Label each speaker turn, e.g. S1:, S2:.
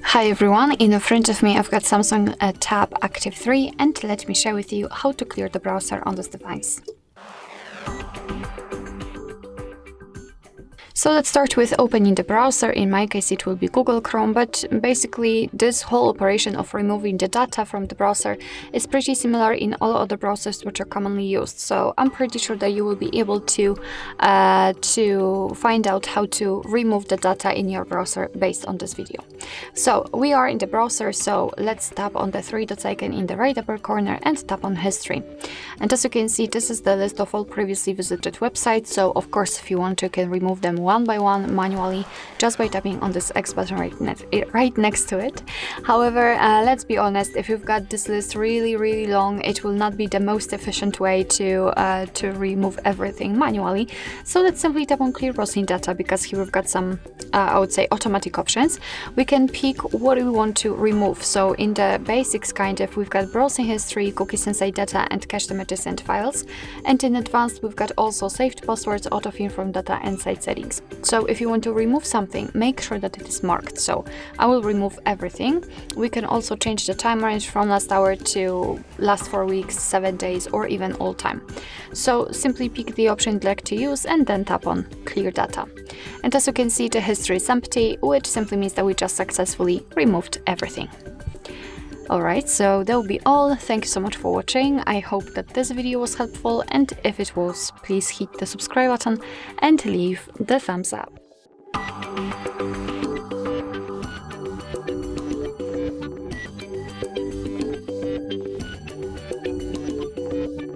S1: Hi everyone, in front of me I've got Samsung Tab Active 3 and let me share with you how to clear the browser on this device. So let's start with opening the browser. In my case it will be Google Chrome, but basically this whole operation of removing the data from the browser is pretty similar in all other browsers which are commonly used. So I'm pretty sure that you will be able to find out how to remove the data in your browser based on this video. So we are in the browser, so let's tap on the three dots icon in the right upper corner and tap on History. And as you can see, this is the list of all previously visited websites. So of course, if you want to, you can remove them one by one manually just by tapping on this X button right next to it. However, let's be honest, if you've got this list really long, it will not be the most efficient way to remove everything manually. So let's simply tap on Clear Browsing Data, because here we've got some I would say automatic options. We can pick what we want to remove. So in the basics we've got browsing history, cookies inside data, and cached images and files. And in advanced we've got also saved passwords, autofill from data, and site settings. So if you want to remove something, make sure that it is marked. So I will remove everything. We can also change the time range from last hour to last 4 weeks, 7 days, or even all time. So simply pick the option you'd like to use and then tap on Clear Data. And as you can see, the history is empty, which simply means that we just successfully removed everything. Alright, so that will be all. Thank you so much for watching. I hope that this video was helpful, and if it was, please hit the subscribe button and leave the thumbs up.